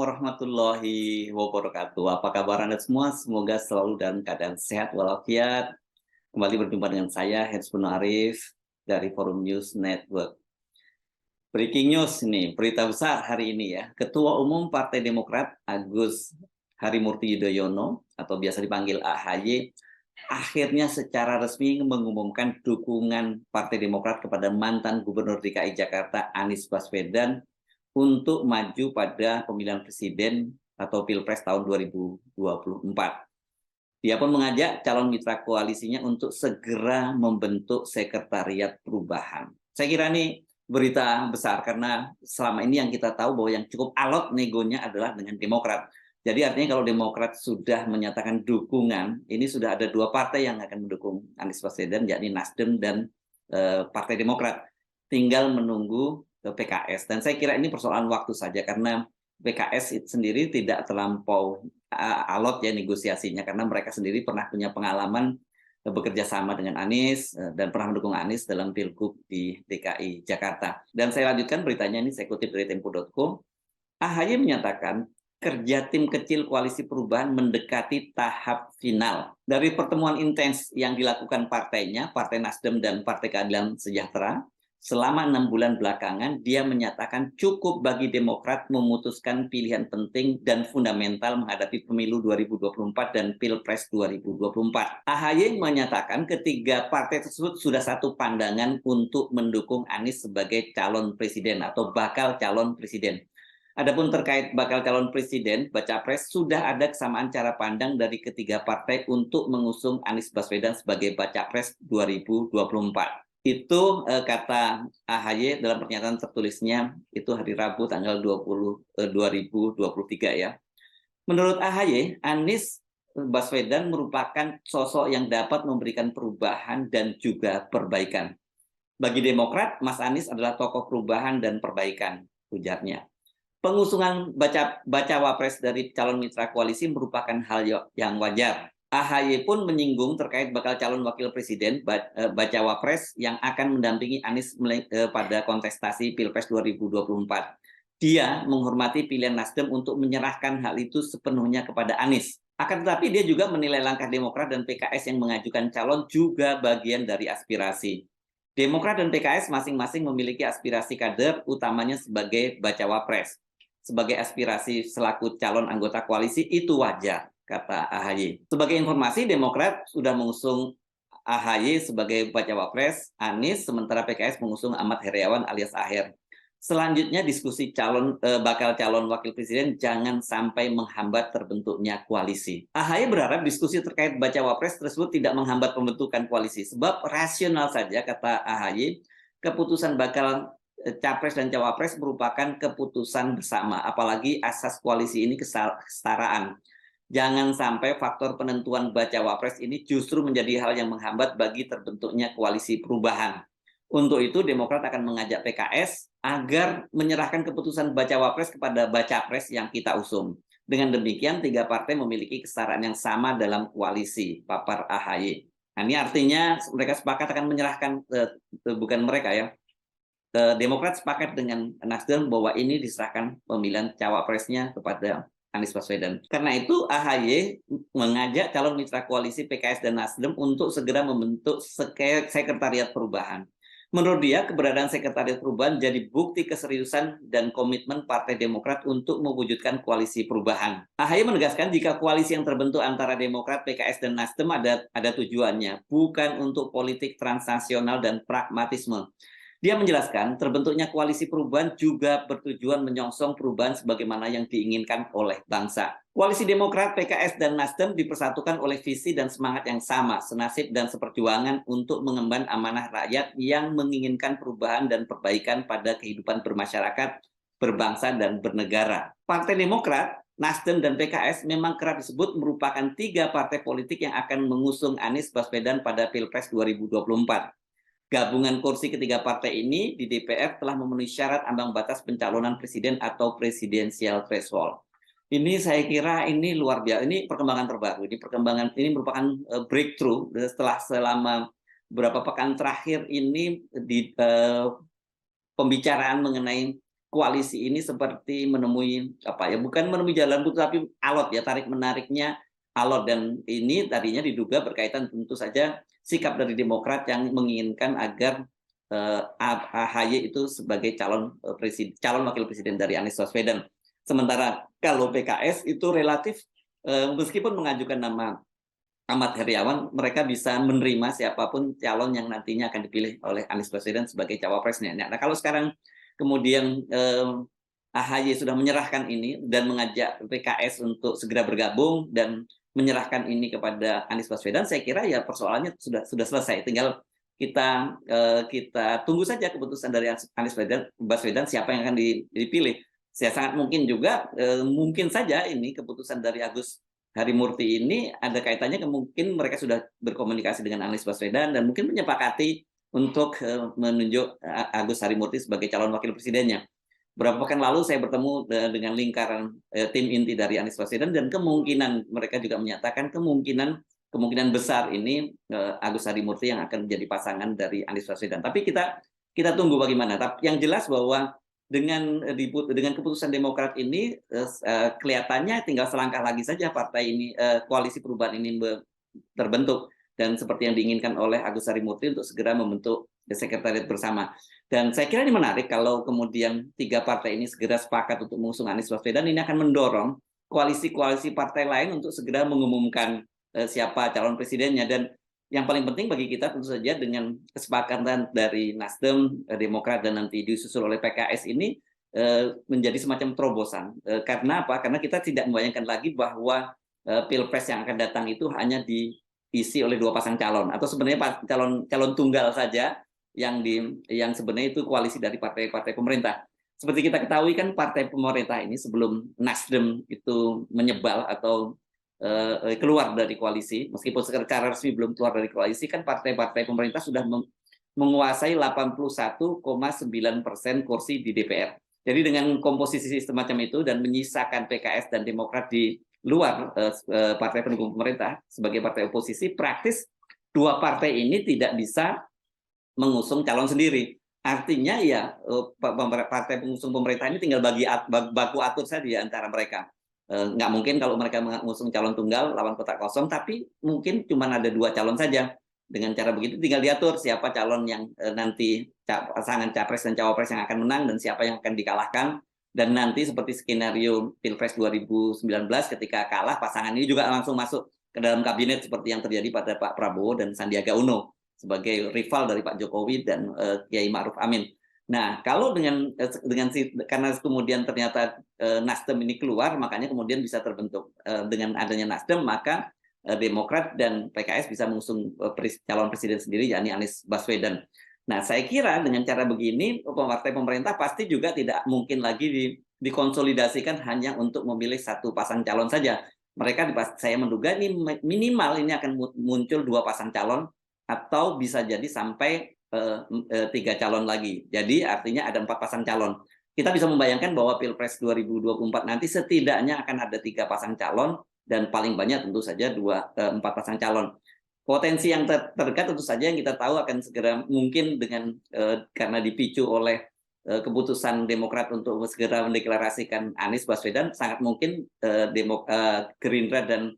warahmatullahi wabarakatuh. Apa kabar Anda semua? Semoga selalu dalam keadaan sehat walafiat. Kembali berjumpa dengan saya, Herzbun Arif, dari Forum News Network. Breaking news nih, berita besar hari ini ya. Ketua Umum Partai Demokrat Agus Harimurti Yudhoyono, atau biasa dipanggil AHY, akhirnya secara resmi mengumumkan dukungan Partai Demokrat kepada mantan Gubernur DKI Jakarta Anies Baswedan untuk maju pada pemilihan presiden atau Pilpres tahun 2024. Dia pun mengajak calon mitra koalisinya untuk segera membentuk sekretariat perubahan. Saya kira ini berita besar karena selama ini yang kita tahu bahwa yang cukup alot negonya adalah dengan Demokrat. Jadi artinya kalau Demokrat sudah menyatakan dukungan, ini sudah ada dua partai yang akan mendukung Anies Baswedan, yakni Nasdem dan Partai Demokrat. Tinggal menunggu PKS, dan saya kira ini persoalan waktu saja karena PKS itu sendiri tidak terlampau alot ya negosiasinya, karena mereka sendiri pernah punya pengalaman bekerja sama dengan Anies dan pernah mendukung Anies dalam Pilgub di DKI Jakarta. Dan saya lanjutkan beritanya, ini saya kutip dari Tempo.co. AHY menyatakan kerja tim kecil koalisi perubahan mendekati tahap final. Dari pertemuan intens yang dilakukan partainya, Partai Nasdem dan Partai Keadilan Sejahtera, selama 6 bulan belakangan, dia menyatakan cukup bagi Demokrat memutuskan pilihan penting dan fundamental menghadapi pemilu 2024 dan Pilpres 2024. AHY menyatakan ketiga partai tersebut sudah satu pandangan untuk mendukung Anies sebagai calon presiden atau bakal calon presiden. Adapun terkait bakal calon presiden, baca pres, sudah ada kesamaan cara pandang dari ketiga partai untuk mengusung Anies Baswedan sebagai baca pres 2024. Itu kata AHY dalam pernyataan tertulisnya itu hari Rabu tanggal 20 2023 ya. Menurut AHY, Anies Baswedan merupakan sosok yang dapat memberikan perubahan dan juga perbaikan. Bagi Demokrat, Mas Anies adalah tokoh perubahan dan perbaikan, ujarnya. Pengusungan baca wapres dari calon mitra koalisi merupakan hal yang wajar. AHY pun menyinggung terkait bakal calon wakil presiden baca wapres yang akan mendampingi Anies pada kontestasi Pilpres 2024. Dia menghormati pilihan Nasdem untuk menyerahkan hal itu sepenuhnya kepada Anies. Akan tetapi dia juga menilai langkah Demokrat dan PKS yang mengajukan calon juga bagian dari aspirasi. Demokrat dan PKS masing-masing memiliki aspirasi kader, utamanya sebagai baca wapres. Sebagai aspirasi selaku calon anggota koalisi itu wajar, kata AHY. Sebagai informasi, Demokrat sudah mengusung AHY sebagai bacawa pres Anies, sementara PKS mengusung Ahmad Heriawan alias Aher. Selanjutnya diskusi bakal calon wakil presiden jangan sampai menghambat terbentuknya koalisi. AHY berharap diskusi terkait bacawa pres tersebut tidak menghambat pembentukan koalisi, sebab rasional saja, kata AHY, keputusan bakal Capres dan Cawapres merupakan keputusan bersama, apalagi asas koalisi ini kesetaraan. Jangan sampai faktor penentuan bacawa pres ini justru menjadi hal yang menghambat bagi terbentuknya koalisi perubahan. Untuk itu, Demokrat akan mengajak PKS agar menyerahkan keputusan bacawa pres kepada baca pres yang kita usung. Dengan demikian, tiga partai memiliki kesetaraan yang sama dalam koalisi, papar AHY. Nah, ini artinya mereka sepakat akan menyerahkan, bukan mereka ya, Demokrat sepakat dengan Nasdem bahwa ini diserahkan pemilihan cawapresnya kepada Anies Baswedan. Karena itu AHY mengajak calon mitra koalisi PKS dan Nasdem untuk segera membentuk sekretariat perubahan. Menurut dia, keberadaan sekretariat perubahan jadi bukti keseriusan dan komitmen Partai Demokrat untuk mewujudkan koalisi perubahan. AHY menegaskan jika koalisi yang terbentuk antara Demokrat, PKS, dan Nasdem ada tujuannya, bukan untuk politik transnasional dan pragmatisme. Dia menjelaskan terbentuknya koalisi perubahan juga bertujuan menyongsong perubahan sebagaimana yang diinginkan oleh bangsa. Koalisi Demokrat, PKS, dan Nasdem dipersatukan oleh visi dan semangat yang sama, senasib dan seperjuangan untuk mengemban amanah rakyat yang menginginkan perubahan dan perbaikan pada kehidupan bermasyarakat, berbangsa, dan bernegara. Partai Demokrat, Nasdem, dan PKS memang kerap disebut merupakan tiga partai politik yang akan mengusung Anies Baswedan pada Pilpres 2024. Gabungan kursi ketiga partai ini di DPR telah memenuhi syarat ambang batas pencalonan presiden atau presidensial threshold. Ini saya kira ini luar biasa. Ini perkembangan terbaru. Ini merupakan breakthrough setelah selama beberapa pekan terakhir ini di pembicaraan mengenai koalisi ini seperti menemui bukan menemui jalan buntu tapi alot ya, tarik menariknya alot, dan ini tadinya diduga berkaitan tentu saja sikap dari Demokrat yang menginginkan agar AHY itu sebagai calon wakil presiden dari Anies Baswedan. Sementara kalau PKS itu relatif meskipun mengajukan nama Ahmad Heriawan, mereka bisa menerima siapapun calon yang nantinya akan dipilih oleh Anies Baswedan sebagai cawapresnya. Nah, kalau sekarang kemudian AHY sudah menyerahkan ini dan mengajak PKS untuk segera bergabung dan menyerahkan ini kepada Anies Baswedan, saya kira ya persoalannya sudah selesai. Tinggal kita tunggu saja keputusan dari Anies Baswedan siapa yang akan dipilih. Saya sangat mungkin juga mungkin saja ini keputusan dari Agus Harimurti ini ada kaitannya, mungkin mereka sudah berkomunikasi dengan Anies Baswedan dan mungkin menyepakati untuk menunjuk Agus Harimurti sebagai calon wakil presidennya. Beberapa pekan lalu saya bertemu dengan lingkaran tim inti dari Anies Baswedan dan kemungkinan mereka juga menyatakan kemungkinan besar ini Agus Harimurti yang akan menjadi pasangan dari Anies Baswedan. Tapi kita tunggu bagaimana. Tapi yang jelas bahwa dengan keputusan Demokrat ini kelihatannya tinggal selangkah lagi saja partai ini, koalisi perubahan ini terbentuk, dan seperti yang diinginkan oleh Agus Harimurti untuk segera membentuk sekretariat bersama. Dan saya kira ini menarik kalau kemudian 3 partai ini segera sepakat untuk mengusung Anies Baswedan, ini akan mendorong koalisi-koalisi partai lain untuk segera mengumumkan siapa calon presidennya. Dan yang paling penting bagi kita tentu saja dengan kesepakatan dari Nasdem, Demokrat, dan nanti disusul oleh PKS ini menjadi semacam terobosan. Karena apa? Karena kita tidak membayangkan lagi bahwa Pilpres yang akan datang itu hanya diisi oleh 2 pasang calon, atau sebenarnya calon tunggal saja yang sebenarnya itu koalisi dari partai-partai pemerintah. Seperti kita ketahui kan partai pemerintah ini sebelum Nasdem itu menyebal atau keluar dari koalisi, meskipun secara resmi belum keluar dari koalisi, kan partai-partai pemerintah sudah menguasai 81,9% kursi di DPR. Jadi dengan komposisi semacam itu dan menyisakan PKS dan Demokrat di luar partai pendukung pemerintah sebagai partai oposisi, praktis 2 partai ini tidak bisa mengusung calon sendiri. Artinya ya partai pengusung pemerintah ini tinggal baku atur saja antara mereka. Nggak mungkin kalau mereka mengusung calon tunggal lawan kotak kosong, tapi mungkin cuma ada 2 calon saja. Dengan cara begitu tinggal diatur siapa calon yang nanti pasangan capres dan cawapres yang akan menang dan siapa yang akan dikalahkan. Dan nanti seperti skenario Pilpres 2019 ketika kalah, pasangan ini juga langsung masuk ke dalam kabinet seperti yang terjadi pada Pak Prabowo dan Sandiaga Uno sebagai rival dari Pak Jokowi dan Kiai Ma'ruf Amin. Nah, kalau karena kemudian ternyata Nasdem ini keluar, makanya kemudian bisa terbentuk dengan adanya Nasdem, maka Demokrat dan PKS bisa mengusung calon presiden sendiri, yakni Anies Baswedan. Nah, saya kira dengan cara begini, partai pemerintah pasti juga tidak mungkin lagi dikonsolidasikan hanya untuk memilih 1 pasang calon saja. Mereka, saya menduga ini minimal ini akan muncul 2 pasang calon, atau bisa jadi sampai 3 calon lagi. Jadi artinya ada 4 pasang calon. Kita bisa membayangkan bahwa Pilpres 2024 nanti setidaknya akan ada 3 pasang calon, dan paling banyak tentu saja 4 pasang calon. Potensi yang terdekat tentu saja yang kita tahu akan segera mungkin karena dipicu oleh keputusan Demokrat untuk segera mendeklarasikan Anies Baswedan, sangat mungkin Gerindra dan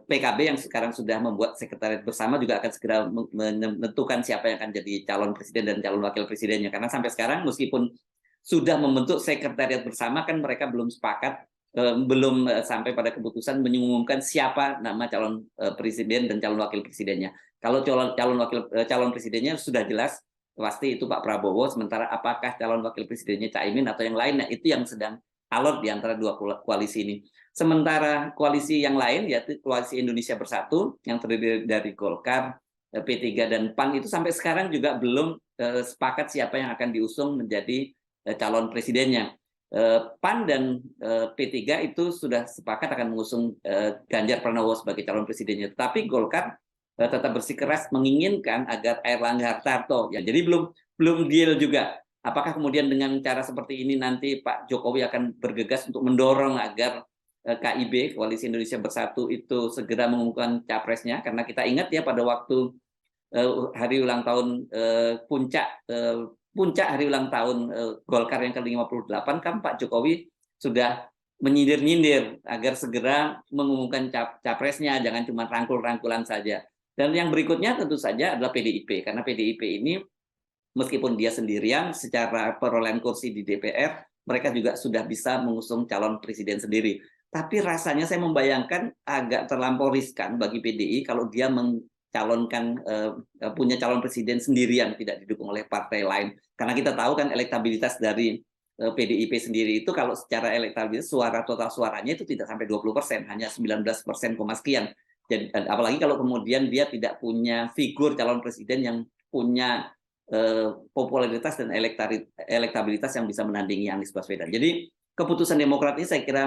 PKB yang sekarang sudah membuat sekretariat bersama juga akan segera menentukan siapa yang akan jadi calon presiden dan calon wakil presidennya. Karena sampai sekarang meskipun sudah membentuk sekretariat bersama, kan mereka belum sepakat, belum sampai pada keputusan mengumumkan siapa nama calon presiden dan calon wakil presidennya. Kalau calon presidennya sudah jelas pasti itu Pak Prabowo, sementara apakah calon wakil presidennya Caimin atau yang lainnya, itu yang sedang alot di antara 2 koalisi ini. Sementara koalisi yang lain, yaitu Koalisi Indonesia Bersatu yang terdiri dari Golkar, P3 dan PAN, itu sampai sekarang juga belum sepakat siapa yang akan diusung menjadi calon presidennya. PAN dan P3 itu sudah sepakat akan mengusung Ganjar Pranowo sebagai calon presidennya. Tetapi Golkar tetap bersikeras menginginkan agar Airlangga Hartarto. Ya, jadi belum deal juga. Apakah kemudian dengan cara seperti ini nanti Pak Jokowi akan bergegas untuk mendorong agar KIB, Koalisi Indonesia Bersatu, itu segera mengumumkan capresnya? Karena kita ingat ya pada waktu hari ulang tahun puncak puncak hari ulang tahun Golkar yang ke-58 kan Pak Jokowi sudah menyindir-nyindir agar segera mengumumkan capresnya, jangan cuma rangkul-rangkulan saja. Dan yang berikutnya tentu saja adalah PDIP, karena PDIP ini meskipun dia sendirian secara perolehan kursi di DPR, mereka juga sudah bisa mengusung calon presiden sendiri. Tapi rasanya saya membayangkan agak terlampau riskan bagi PDI kalau dia mencalonkan punya calon presiden sendirian, tidak didukung oleh partai lain. Karena kita tahu kan elektabilitas dari PDIP sendiri itu kalau secara elektabilitas suara total suaranya itu tidak sampai 20%, hanya 19%, sekian. Jadi, apalagi kalau kemudian dia tidak punya figur calon presiden yang punya popularitas dan elektabilitas yang bisa menandingi Anies Baswedan. Jadi keputusan Demokrat ini saya kira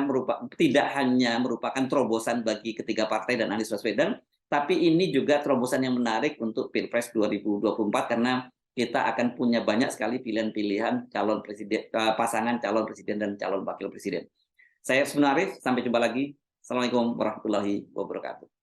tidak hanya merupakan terobosan bagi ketiga partai dan Anies Baswedan, tapi ini juga terobosan yang menarik untuk Pilpres 2024 karena kita akan punya banyak sekali pilihan-pilihan calon presiden, pasangan calon presiden dan calon wakil presiden. Saya Sunarif, sampai jumpa lagi. Assalamualaikum warahmatullahi wabarakatuh.